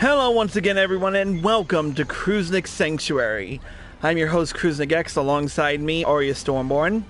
Hello once again everyone and welcome to Kruznik's Sanctuary. I'm your host Kruznik X, alongside me, Arya Stormborn.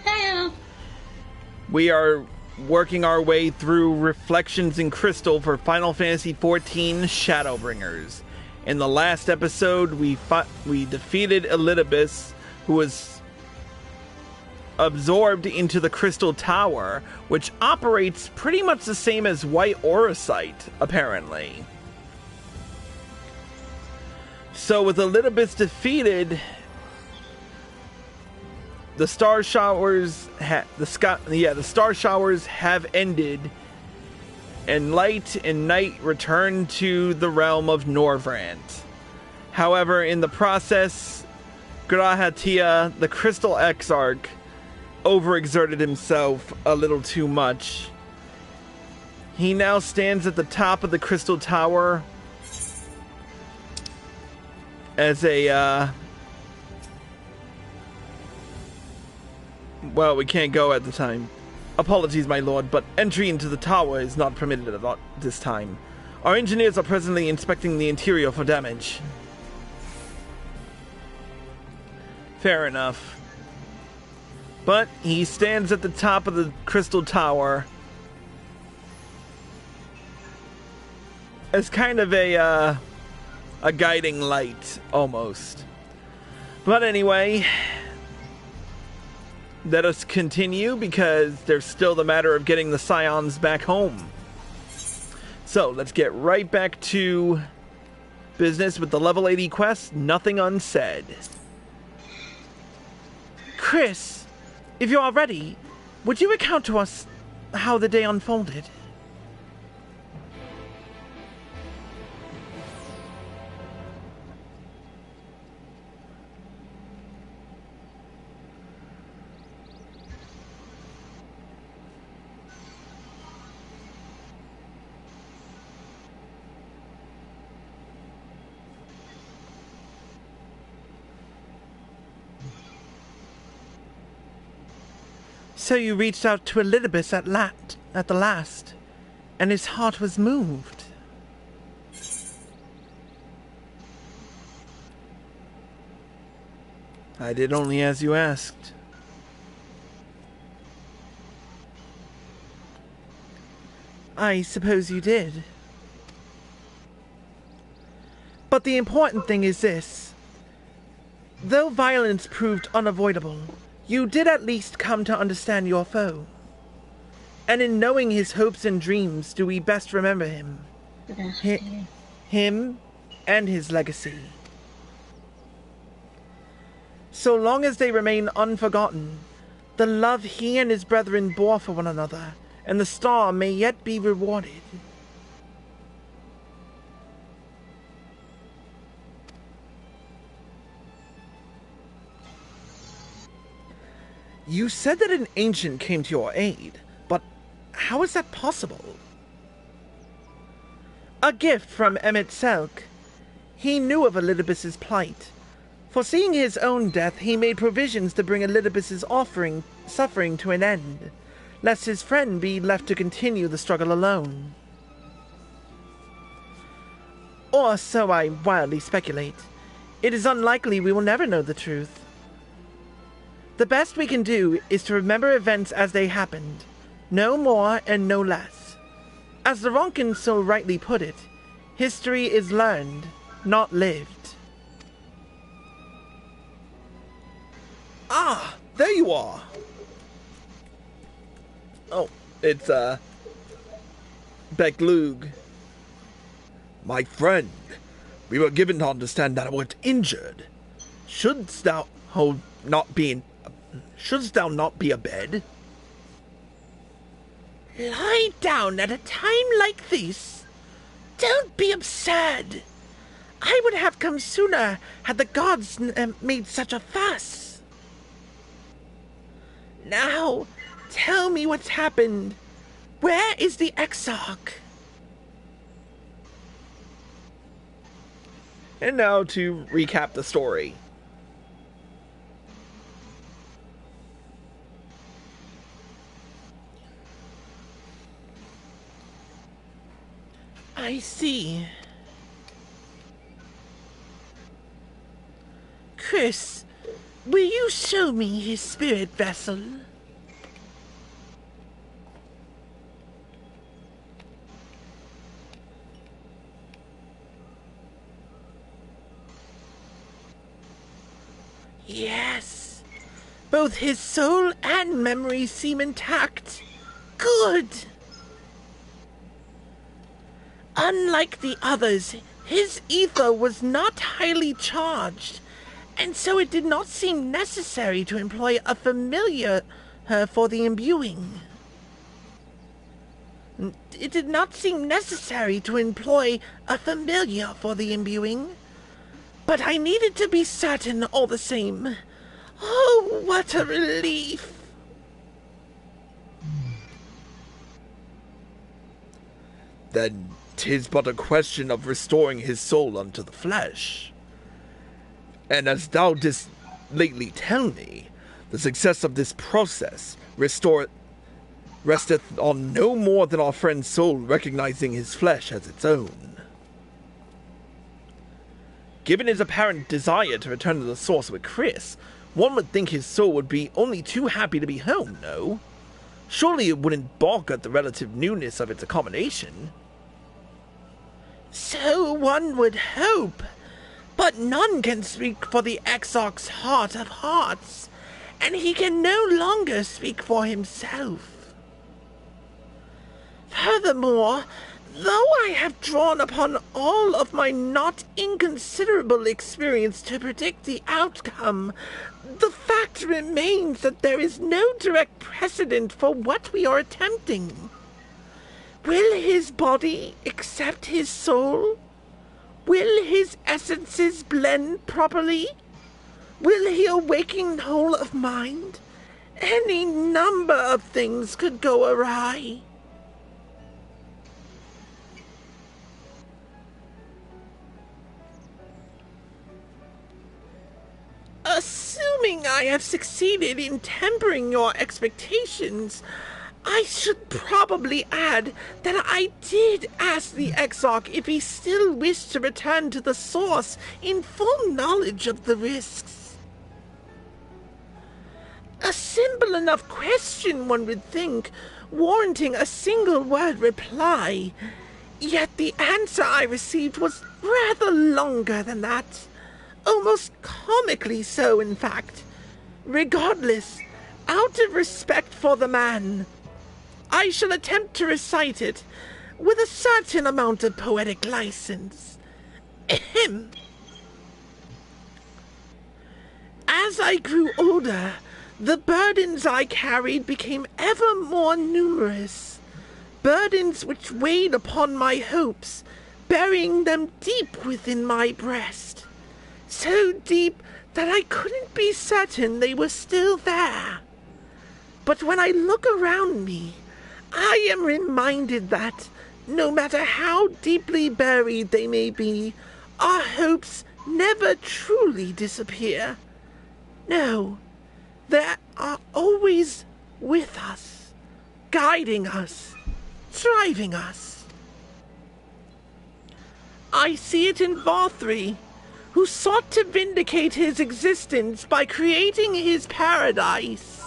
Hello. We are working our way through Reflections in Crystal for Final Fantasy XIV Shadowbringers. In the last episode we defeated Elidibus, who was absorbed into the Crystal Tower, which operates pretty much the same as White Auracite, apparently. So with Elidibus defeated, the star showers the star showers have ended, and light and night return to the realm of Norvrandt. However, in the process, Grahatia, the Crystal Exarch, overexerted himself a little too much. He now stands at the top of the Crystal Tower as a, well, we can't go at the time. Apologies, my lord, but entry into the tower is not permitted at this time. Our engineers are presently inspecting the interior for damage. Fair enough. But he stands at the top of the Crystal Tower as kind of a guiding light, almost. But anyway, let us continue, because there's still the matter of getting the Scions back home. So, let's get right back to business with the level 80 quest, Nothing Unsaid. Chris, if you are ready, would you recount to us how the day unfolded? So you reached out to Elidibus at the last, and his heart was moved. I did only as you asked. I suppose you did. But the important thing is this. Though violence proved unavoidable, you did at least come to understand your foe. And in knowing his hopes and dreams do we best remember him. Him and his legacy. So long as they remain unforgotten, the love he and his brethren bore for one another, and the star may yet be rewarded. You said that an ancient came to your aid, but how is that possible? A gift from Emmett Selk. He knew of Elidibus's plight. Foreseeing his own death, he made provisions to bring Elidibus's suffering to an end, lest his friend be left to continue the struggle alone. Or so I wildly speculate. It is unlikely we will never know the truth. The best we can do is to remember events as they happened, no more and no less. As the Ronkin so rightly put it, history is learned, not lived. Ah, there you are. Oh, it's, Beklug. My friend, we were given to understand that I was injured. Shouldst thou not be abed? Lie down at a time like this? Don't be absurd. I would have come sooner had the gods made such a fuss. Now, tell me what's happened. Where is the Exarch? And now to recap the story. I see. First, will you show me his spirit vessel? Yes. Both his soul and memory seem intact. Good. Unlike the others, his ether was not highly charged, and so it did not seem necessary to employ a familiar for the imbuing. It did not seem necessary to employ a familiar for the imbuing, but I needed to be certain all the same. Oh, what a relief! Then 'tis but a question of restoring his soul unto the flesh. And as thou didst lately tell me, the success of this process resteth on no more than our friend's soul recognizing his flesh as its own. Given his apparent desire to return to the source with Chris, one would think his soul would be only too happy to be home, no? Surely it wouldn't balk at the relative newness of its accommodation. So one would hope, but none can speak for the Exarch's heart of hearts, and he can no longer speak for himself. Furthermore, though I have drawn upon all of my not inconsiderable experience to predict the outcome, the fact remains that there is no direct precedent for what we are attempting. Will his body accept his soul? Will his essences blend properly? Will he awaken whole of mind? Any number of things could go awry. Assuming I have succeeded in tempering your expectations, I should probably add that I did ask the Exarch if he still wished to return to the source in full knowledge of the risks. A simple enough question, one would think, warranting a single word reply, yet the answer I received was rather longer than that. Almost comically so, in fact. Regardless, out of respect for the man, I shall attempt to recite it with a certain amount of poetic license. Ahem. As I grew older, the burdens I carried became ever more numerous. Burdens which weighed upon my hopes, burying them deep within my breast. So deep that I couldn't be certain they were still there. But when I look around me, I am reminded that, no matter how deeply buried they may be, our hopes never truly disappear. No, they are always with us, guiding us, driving us. I see it in Vothri, who sought to vindicate his existence by creating his paradise.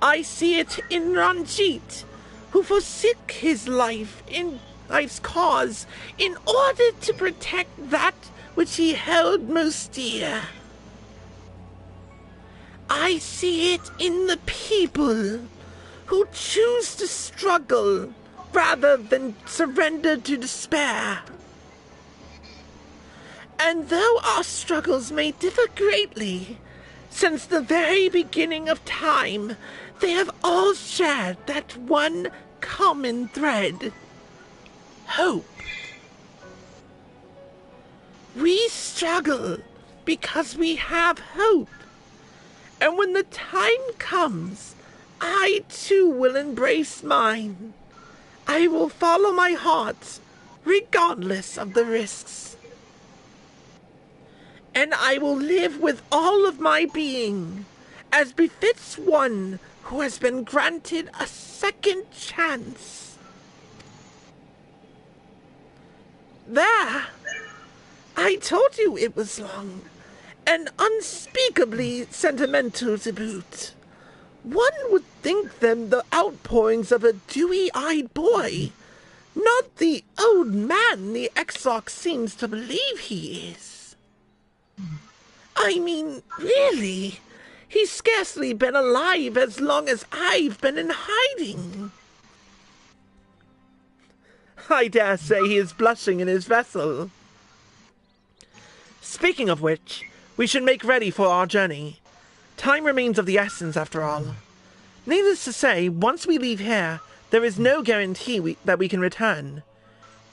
I see it in Ranjit, who forsook his life in life's cause in order to protect that which he held most dear. I see it in the people who choose to struggle rather than surrender to despair. And though our struggles may differ greatly, since the very beginning of time, they have all shared that one common thread: hope. We struggle because we have hope. And when the time comes, I too will embrace mine. I will follow my heart, regardless of the risks. And I will live with all of my being, as befits one who has been granted a second chance. There! I told you it was long. And unspeakably sentimental to boot. One would think them the outpourings of a dewy-eyed boy, not the old man the Exarch seems to believe he is. I mean, really, he's scarcely been alive as long as I've been in hiding. I dare say he is blushing in his vessel. Speaking of which, we should make ready for our journey. Time remains of the essence, after all. Needless to say, once we leave here, there is no guarantee that we can return.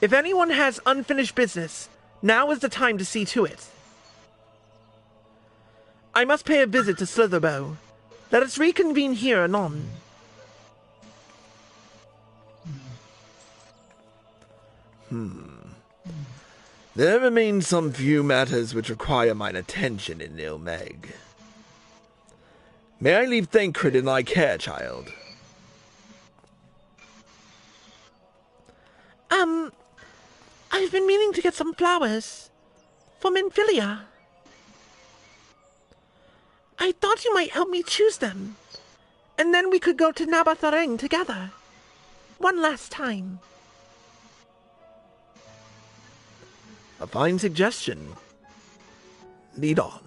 If anyone has unfinished business, now is the time to see to it. I must pay a visit to Slitherbow. Let us reconvene here anon. There remain some few matters which require mine attention in Ilmeg. May I leave Thancred in thy care, child? I've been meaning to get some flowers. For Minfilia. I thought you might help me choose them. And then we could go to Nabathareng together. One last time. A fine suggestion. Lead on.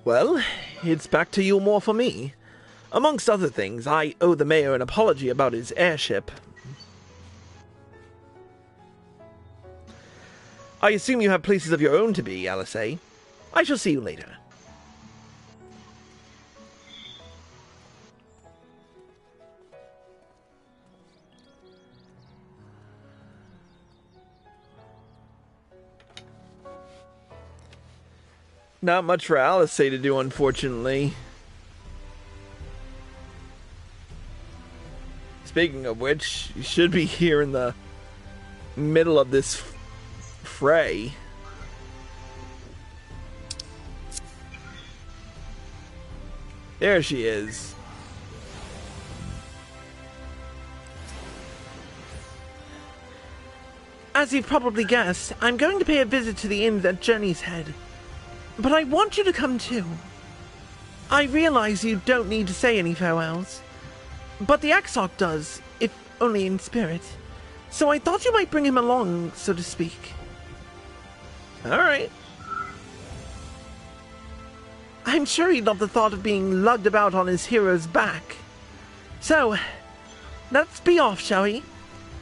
Well, it's back to Yulmore for me. Amongst other things, I owe the mayor an apology about his airship. I assume you have places of your own to be, Alice. I shall see you later. Not much for Alice to do, unfortunately. Speaking of which, you should be here in the middle of this fray. There she is. As you've probably guessed, I'm going to pay a visit to the inn at Journey's Head. But I want you to come too. I realize you don't need to say any farewells, but the Exarch does, if only in spirit. So I thought you might bring him along, so to speak. Alright. I'm sure he'd love the thought of being lugged about on his hero's back. So, let's be off, shall we?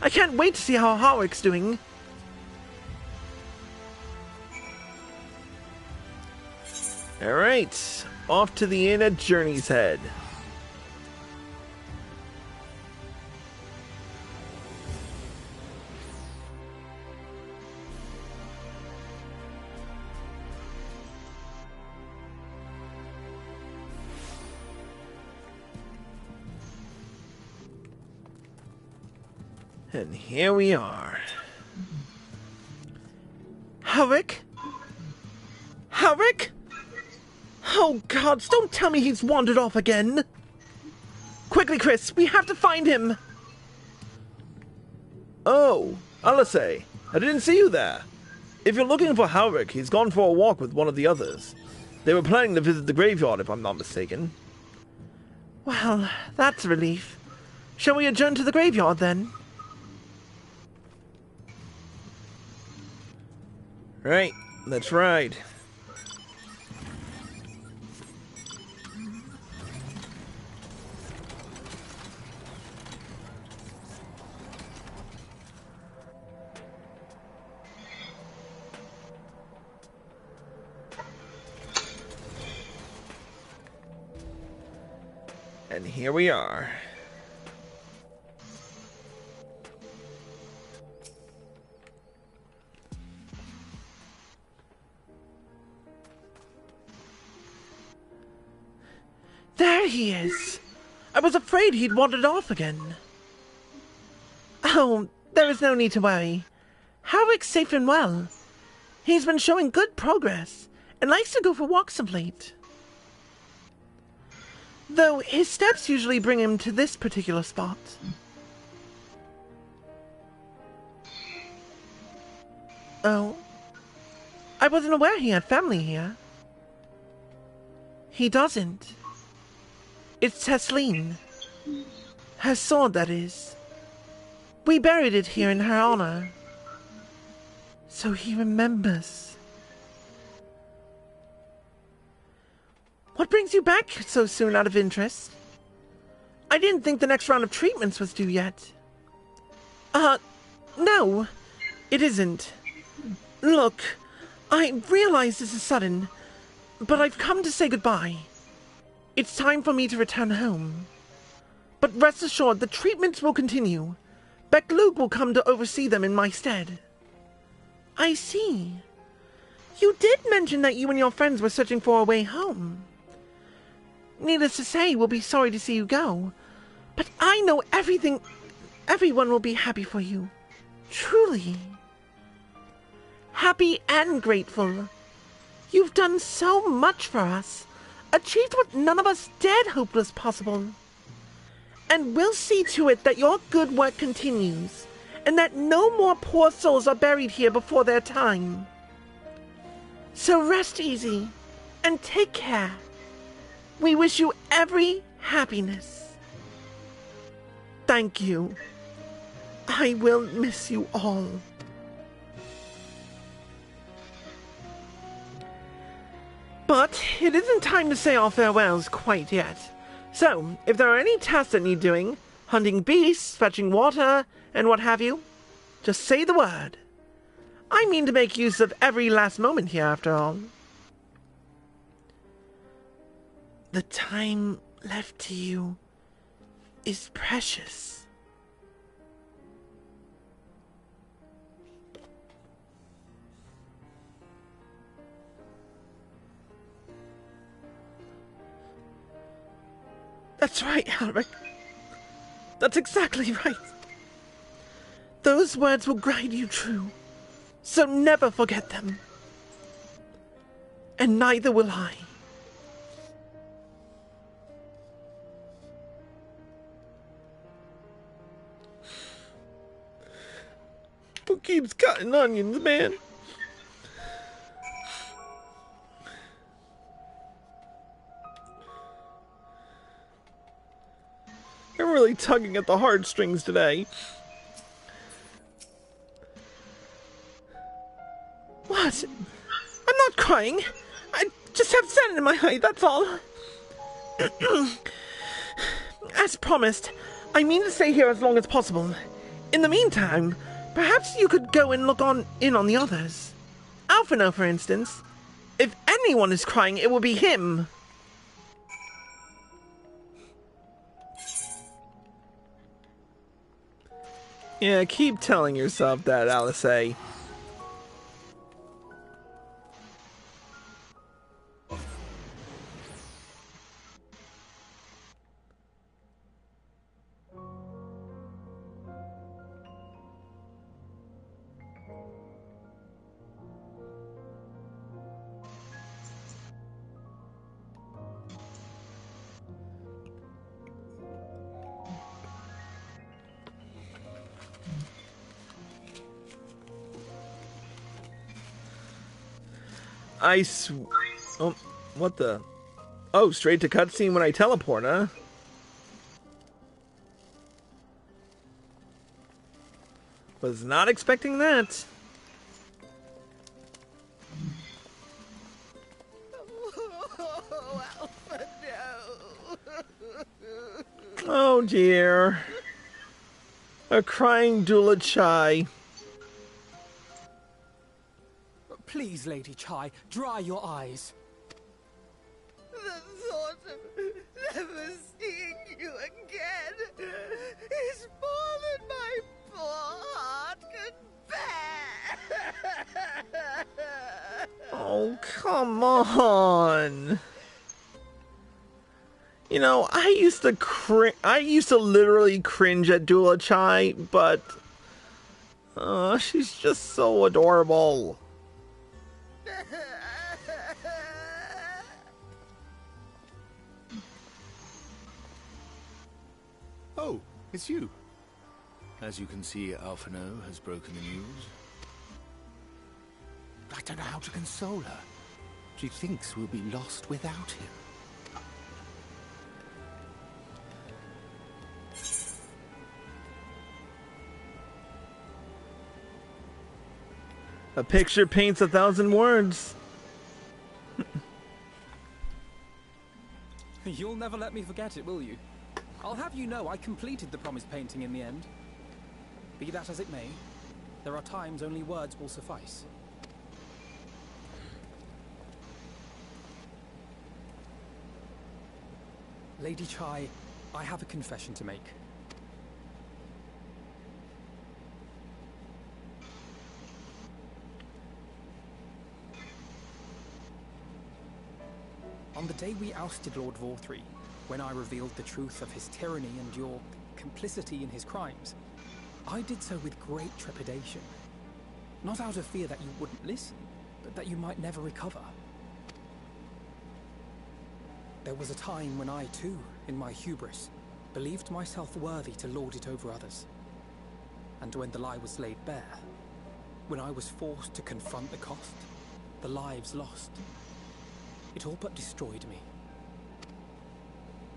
I can't wait to see how Harwick's doing. Alright, off to the inn at Journey's Head. And here we are. Harwick? Harwick? Oh, gods, don't tell me he's wandered off again. Quickly, Chris, we have to find him. Oh, Alice, I didn't see you there. If you're looking for Harwick, he's gone for a walk with one of the others. They were planning to visit the graveyard, if I'm not mistaken. Well, that's a relief. Shall we adjourn to the graveyard, then? Right, let's ride. And here we are. There he is! I was afraid he'd wandered off again. Oh, there is no need to worry. Harwick's safe and well. He's been showing good progress, and likes to go for walks of late. Though his steps usually bring him to this particular spot. Oh. I wasn't aware he had family here. He doesn't. It's Tesleen. Her sword, that is. We buried it here in her honor. So he remembers. What brings you back so soon out of interest? I didn't think the next round of treatments was due yet. No, it isn't. Look, I realize this is sudden, but I've come to say goodbye. It's time for me to return home. But rest assured, the treatments will continue. Beck-Luke will come to oversee them in my stead. I see. You did mention that you and your friends were searching for a way home. Needless to say, we'll be sorry to see you go. But I know everyone will be happy for you. Truly. Happy and grateful. You've done so much for us. Achieved what none of us dared hope was possible. And we'll see to it that your good work continues, and that no more poor souls are buried here before their time. So rest easy, and take care. We wish you every happiness. Thank you. I will miss you all. But it isn't time to say our farewells quite yet. So, if there are any tasks that need doing, hunting beasts, fetching water, and what have you, just say the word. I mean to make use of every last moment here, after all. The time left to you is precious. That's right, Alric. That's exactly right. Those words will guide you true, so never forget them. And neither will I. Who keeps cutting onions, man? I'm really tugging at the heartstrings today. What? I'm not crying. I just have sand in my eye, that's all. As promised, I mean to stay here as long as possible. In the meantime, perhaps you could go and look in on the others. Alphino, for instance. If anyone is crying, it will be him. Yeah, keep telling yourself that, Alice. Oh, what the? Oh, straight to cutscene when I teleport, huh? Was not expecting that. Oh dear. A crying Dula Chai. Please, Lady Chai, dry your eyes. The thought of never seeing you again is more than my poor heart can bear. Oh, come on. You know, I used to literally cringe at Dula Chai, but she's just so adorable. It's you. As you can see, Alphino has broken the news. I don't know how to console her. She thinks we'll be lost without him. A picture paints 1,000 words. You'll never let me forget it, will you? I'll have you know I completed the promised painting in the end. Be that as it may, there are times only words will suffice. Lady Chai, I have a confession to make. On the day we ousted Lord Vorthree, when I revealed the truth of his tyranny and your complicity in his crimes, I did so with great trepidation. Not out of fear that you wouldn't listen, but that you might never recover. There was a time when I too, in my hubris, believed myself worthy to lord it over others. And when the lie was laid bare, when I was forced to confront the cost, the lives lost, it all but destroyed me.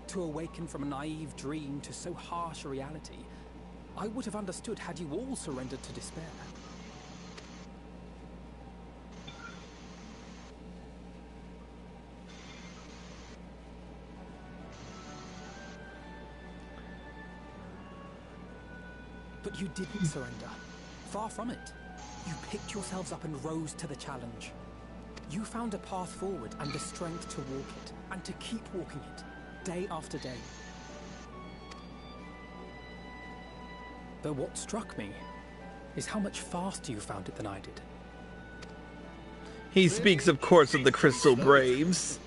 To awaken from a naive dream to so harsh a reality, I would have understood had you all surrendered to despair. But you didn't surrender. Far from it. You picked yourselves up and rose to the challenge. You found a path forward and the strength to walk it, and to keep walking it, day after day. But what struck me is how much faster you found it than I did. He speaks, of course, of the Crystal Braves.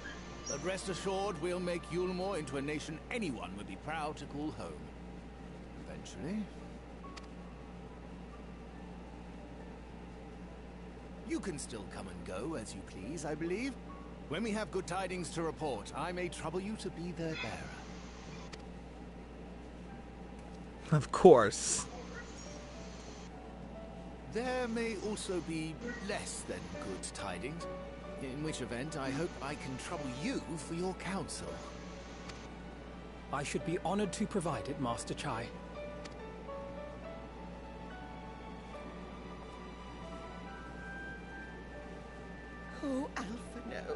But rest assured, we'll make Yulmore into a nation anyone would be proud to call home. Eventually. You can still come and go as you please, I believe. When we have good tidings to report, I may trouble you to be their bearer. Of course. There may also be less than good tidings, in which event I hope I can trouble you for your counsel. I should be honored to provide it, Master Chai. Oh, Alphino.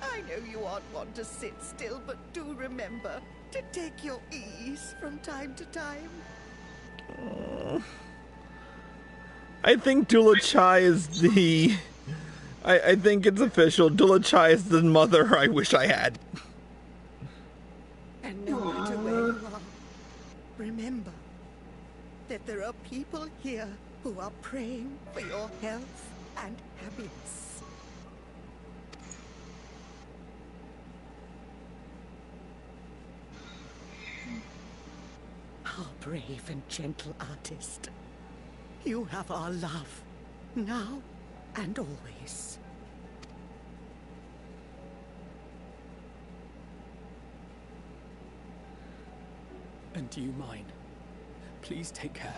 I know you aren't one to sit still, but do remember to take your ease from time to time. I think Dula Chai is the... I think it's official. Dula Chai is the mother I wish I had. And no matter where you are, remember that there are people here who are praying for your health and happiness. Our brave and gentle artist. You have our love, now and always. And you mine. Please take care.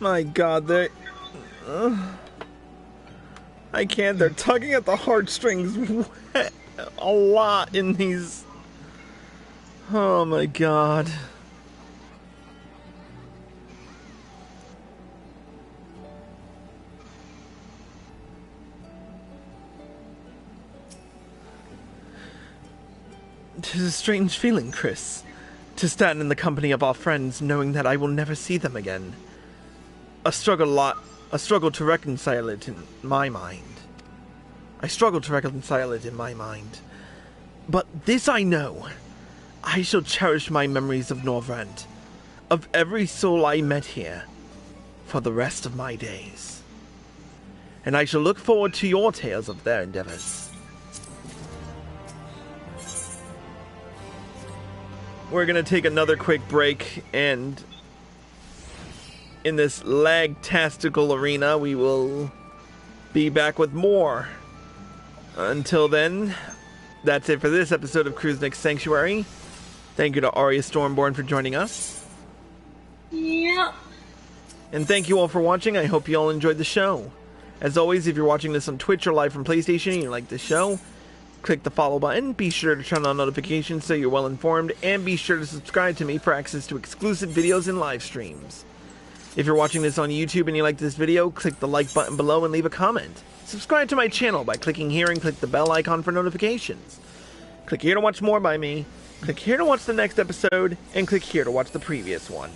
My God, they... I can't. They're tugging at the heartstrings a lot in these... Oh my God. Tis a strange feeling, Chris, to stand in the company of our friends knowing that I will never see them again. A struggle to reconcile it in my mind. I struggle to reconcile it in my mind. But this I know. I shall cherish my memories of Norvrandt, of every soul I met here, for the rest of my days. and I shall look forward to your tales of their endeavors. We're going to take another quick break, and in this lag-tastical arena, we will be back with more. Until then, that's it for this episode of Kruznix Sanctuary. Thank you to Arya Stormborn for joining us. Yeah. And thank you all for watching. I hope you all enjoyed the show. As always, if you're watching this on Twitch or live from PlayStation and you like this show, click the follow button, be sure to turn on notifications so you're well informed, and be sure to subscribe to me for access to exclusive videos and live streams. If you're watching this on YouTube and you like this video, click the like button below and leave a comment. Subscribe to my channel by clicking here and click the bell icon for notifications. Click here to watch more by me, click here to watch the next episode, and click here to watch the previous one.